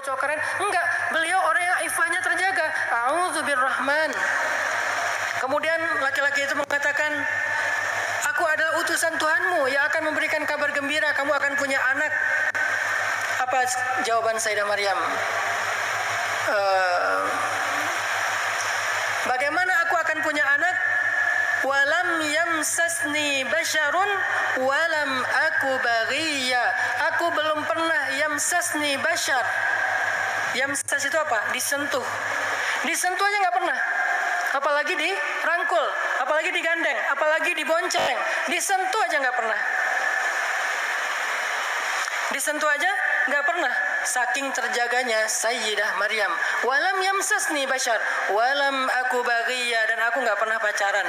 cowok keren. Enggak, beliau orang yang ifahnya terjaga. A'udzubirrahman. Kemudian laki-laki itu mengatakan, aku adalah utusan Tuhanmu yang akan memberikan kabar gembira, kamu akan punya anak. Apa jawaban Sayyidah Maryam? Bagaimana aku akan punya anak? Walam yamsasni basyarun walam aku baghiya. Aku belum pernah yamsasni basyar. Yamsas itu apa? Disentuh. Disentuh aja nggak pernah. Apalagi dirangkul, apalagi digandeng, apalagi dibonceng. Disentuh aja nggak pernah. Disentuh aja nggak pernah. Saking terjaganya Sayyidah Maryam. Walam yamsasni basyar, walam aku baghiya, dan aku nggak pernah pacaran.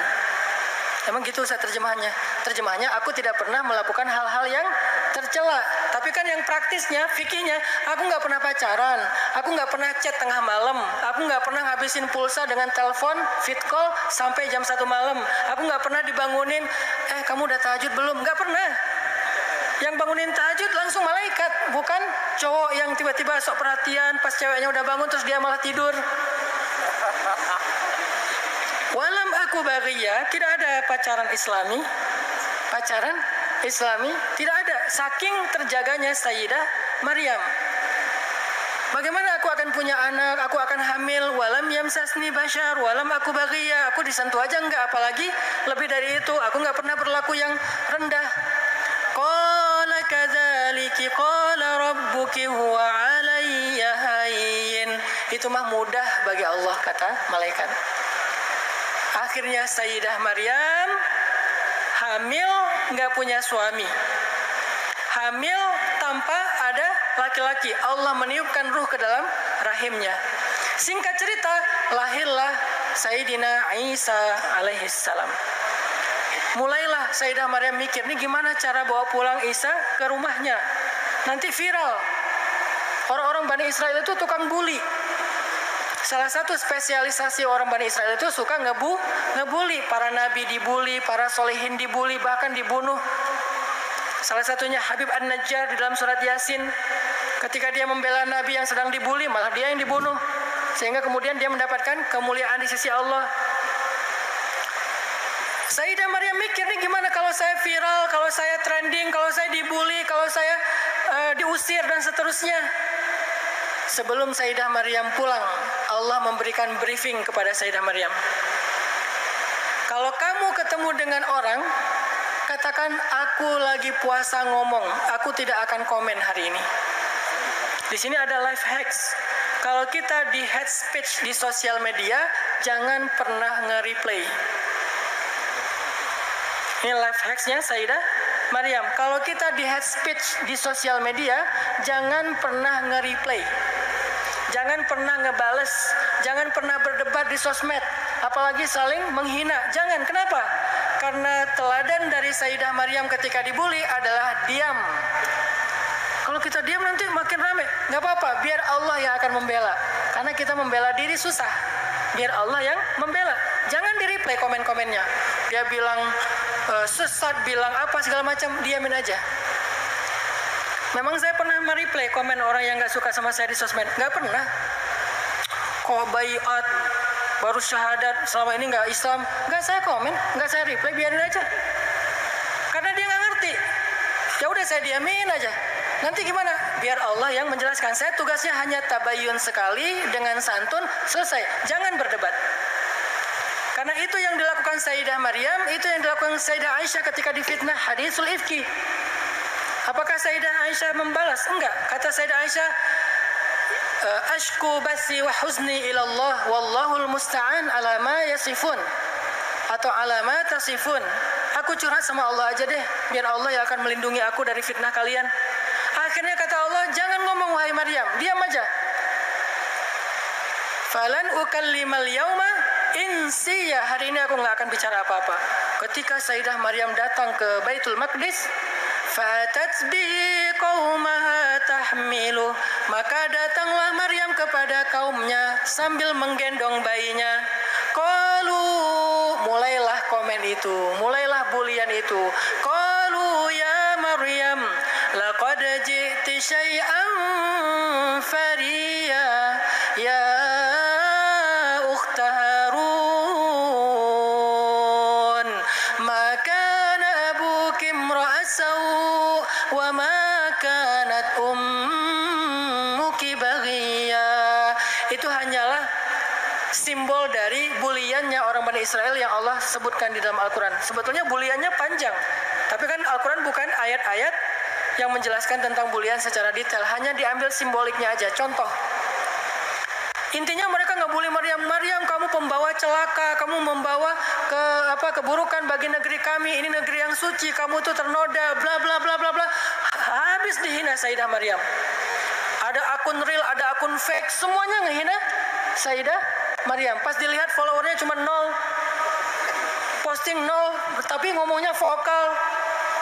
Emang gitu Ustaz terjemahannya? Terjemahannya, aku tidak pernah melakukan hal-hal yang tercela. Tapi kan yang praktisnya, fikihnya, aku nggak pernah pacaran, aku nggak pernah chat tengah malam, aku nggak pernah ngabisin pulsa dengan telepon fit call sampai jam 1 malam, aku nggak pernah dibangunin, kamu udah tahajud belum? Nggak pernah. Yang bangunin tahajud langsung malaikat, bukan cowok yang tiba-tiba sok perhatian pas ceweknya udah bangun terus dia malah tidur. Walam aku baghiya, tidak ada pacaran Islami. Pacaran Islami tidak ada. Saking terjaganya Sayyidah Maryam. Bagaimana aku akan punya anak, aku akan hamil, walam yamsasni basyar, walam aku baghiya, aku disentuh aja enggak, apalagi lebih dari itu, aku enggak pernah berlaku yang rendah. Qala kadzaliki qala rabbuki huwa 'alayya hayyin. Itu mah mudah bagi Allah, kata malaikat. Akhirnya Sayyidah Maryam hamil nggak punya suami, hamil tanpa ada laki-laki. Allah meniupkan ruh ke dalam rahimnya. Singkat cerita, lahirlah Sayyidina Isa alaihissalam. Mulailah Sayyidah Maryam mikir, nih gimana cara bawa pulang Isa ke rumahnya, nanti viral. Orang-orang Bani Israel itu tukang bully. Salah satu spesialisasi orang Bani Israel itu suka ngebully. Para nabi dibully, para solehin dibully, bahkan dibunuh. Salah satunya Habib An-Najjar di dalam surat Yasin. Ketika dia membela nabi yang sedang dibully, malah dia yang dibunuh. Sehingga kemudian dia mendapatkan kemuliaan di sisi Allah. Sayyidah Maryam mikir, nih gimana kalau saya viral, kalau saya trending, kalau saya dibully, kalau saya diusir dan seterusnya. Sebelum Sayyidah Maryam pulang, Allah memberikan briefing kepada Sayyidah Maryam. Kalau kamu ketemu dengan orang, katakan aku lagi puasa ngomong, aku tidak akan komen hari ini. Di sini ada life hacks. Kalau kita di head speech di sosial media, jangan pernah nge-replay. Ini life hacksnya Sayyidah Maryam. Kalau kita di head speech di sosial media, jangan pernah nge-replay. Jangan pernah ngebales, jangan pernah berdebat di sosmed, apalagi saling menghina. Jangan, kenapa? Karena teladan dari Sayyidah Maryam ketika dibully adalah diam. Kalau kita diam nanti makin rame. Gak apa-apa, biar Allah yang akan membela. Karena kita membela diri susah. Biar Allah yang membela. Jangan di-replay komen-komennya. Dia bilang sesat, bilang apa segala macam, diamin aja. Memang saya pernah mereplay komen orang yang gak suka sama saya di sosmed? Gak pernah. Kok baiat, baru syahadat, selama ini gak Islam? Gak saya komen, gak saya replay, biarin aja. Karena dia gak ngerti. Ya udah saya diamin aja. Nanti gimana? Biar Allah yang menjelaskan. Saya tugasnya hanya tabayun sekali dengan santun, selesai. Jangan berdebat. Karena itu yang dilakukan Sayyidah Maryam, itu yang dilakukan Sayyidah Aisyah ketika difitnah hadisul ifki. Apakah Sayyidah Aisyah membalas? Enggak. Kata Sayyidah Aisyah, ashku basi wa huzni ilallah wallahul musta'an ala ma yasifun, atau ala ma tasifun. Aku curhat sama Allah aja deh, biar Allah yang akan melindungi aku dari fitnah kalian. Akhirnya kata Allah, jangan ngomong wahai Maryam, diam aja. Falan ukallimal yauma insiya, hari ini aku nggak akan bicara apa-apa. Ketika Sayyidah Maryam datang ke Baitul Maqdis, fatat bihi qaumaha tahmilu, maka datanglah Maryam kepada kaumnya sambil menggendong bayinya. Qalu, mulailah komen itu, mulailah bulian itu. Qalu ya Maryam laqad ji'ti syai'an fariya. itu hanyalah simbol dari buliannya orang Bani Israel yang Allah sebutkan di dalam Al-Quran. Sebetulnya buliannya panjang, tapi kan Al-Quran bukan ayat-ayat yang menjelaskan tentang bulian secara detail, hanya diambil simboliknya aja. Contoh, intinya mereka ngebully Maryam. Maryam, kamu pembawa celaka, kamu membawa keburukan bagi negeri kami. Ini negeri yang suci, kamu tuh ternoda, bla bla bla bla bla. Habis dihina Sayyidah Maryam. Ada akun real, ada akun fake, semuanya ngehina Sayyidah Maryam. Pas dilihat followernya cuma 0, posting 0, tapi ngomongnya vokal.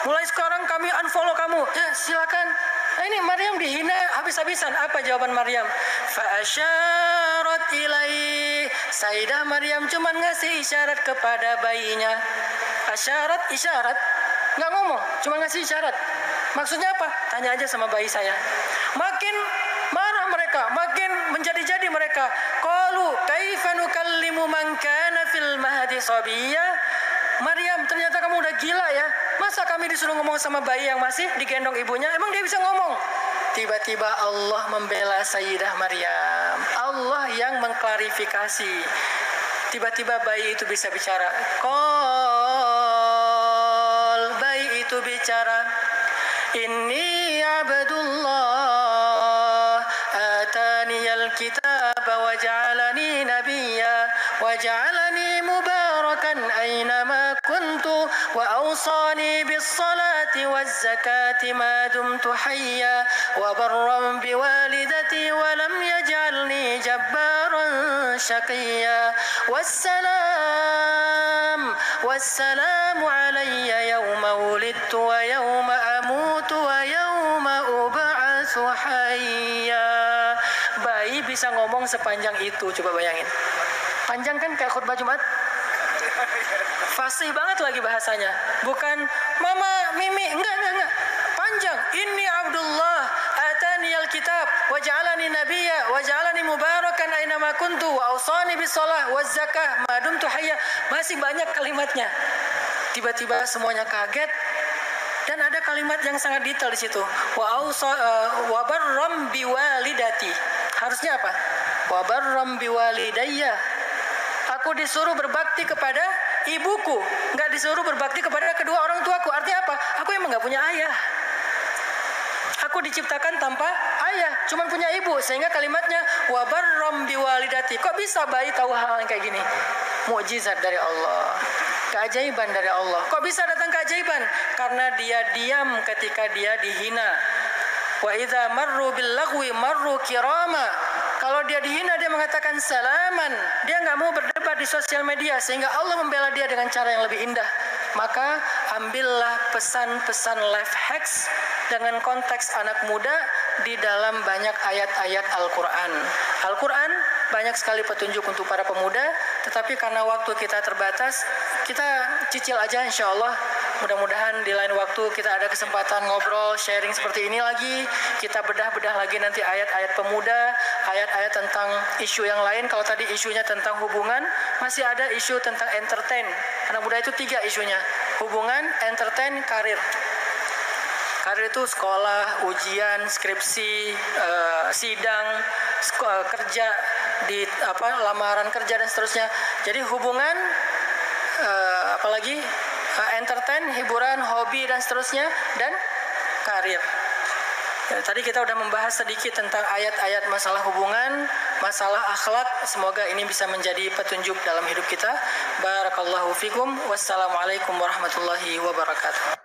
Mulai sekarang kami unfollow kamu. Ya silakan. Nah, ini Maryam dihina habis-habisan. Apa jawaban Maryam? Fa'asyarat ilaih. Sayyidah Maryam cuma ngasih isyarat kepada bayinya. Asyarat, isyarat. Nggak ngomong, cuma ngasih isyarat. Maksudnya apa? Tanya aja sama bayi saya. Makin marah mereka, makin menjadi-jadi mereka. Qalu kaifa nukallimu man kana fil mahdi sabiyya? Maryam, ternyata kamu udah gila ya. Masa kami disuruh ngomong sama bayi yang masih digendong ibunya? Emang dia bisa ngomong? Tiba-tiba Allah membela Sayyidah Maryam. Allah yang mengklarifikasi. Tiba-tiba bayi itu bisa bicara. Qal, bayi itu bicara. Inni abdullah ataniyal kitaba wa ja'alani nabiyya wa ja'alani mubarakan aynama kuntu wa awsani bis salati waz zakati ma dumtu hayya wa barran biwalidati wa lam yaj'alni jabbaran shaqiyya wassalamu alayya yawma wulidtu wa yawma amutu wa yawma ub'atsu hayya. Bayi bisa ngomong sepanjang itu, coba bayangin. Panjang kan kayak khutbah Jumat? Fasih banget lagi bahasanya. Bukan mama, mimi, enggak. Panjang. Inni Abdullah ataniyal kitab wa ja'alani nabiyya wa ja'alani mubarakan aynama kuntu wa awsani bis shalah waz zakah ma dumtu hayya. Masih banyak kalimatnya. Tiba-tiba semuanya kaget. Dan ada kalimat yang sangat detail di situ. Wa barram biwalidati. Harusnya apa? Wa barram biwalidayya. Aku disuruh berbakti kepada ibuku, nggak disuruh berbakti kepada kedua orang tuaku. Artinya apa? Aku emang nggak punya ayah. Aku diciptakan tanpa ayah, cuma punya ibu. Sehingga kalimatnya wa barram biwalidati. Kok bisa bayi tahu hal yang kayak gini? Mukjizat dari Allah. Keajaiban dari Allah. Kok bisa datang keajaiban? Karena dia diam ketika dia dihina. Wa idza marru bil lagwi marru kirama. Kalau dia dihina, dia mengatakan salaman. Dia nggak mau berdebat di sosial media, sehingga Allah membela dia dengan cara yang lebih indah. Maka ambillah pesan-pesan life hacks dengan konteks anak muda di dalam banyak ayat-ayat Al-Quran. Al-Quran banyak sekali petunjuk untuk para pemuda, tetapi karena waktu kita terbatas, kita cicil aja insya Allah. Mudah-mudahan di lain waktu kita ada kesempatan ngobrol, sharing seperti ini lagi. Kita bedah-bedah lagi nanti ayat-ayat pemuda, ayat-ayat tentang isu yang lain. Kalau tadi isunya tentang hubungan, masih ada isu tentang entertain. Anak muda itu 3 isunya. Hubungan, entertain, karir. Karir itu sekolah, ujian, skripsi, sidang, kerja, di lamaran kerja dan seterusnya. Jadi hubungan, apalagi entertain, hiburan, hobi dan seterusnya, dan karir. Ya, tadi kita udah membahas sedikit tentang ayat-ayat masalah hubungan, masalah akhlak. Semoga ini bisa menjadi petunjuk dalam hidup kita. Barakallahu fikum. Wassalamualaikum warahmatullahi wabarakatuh.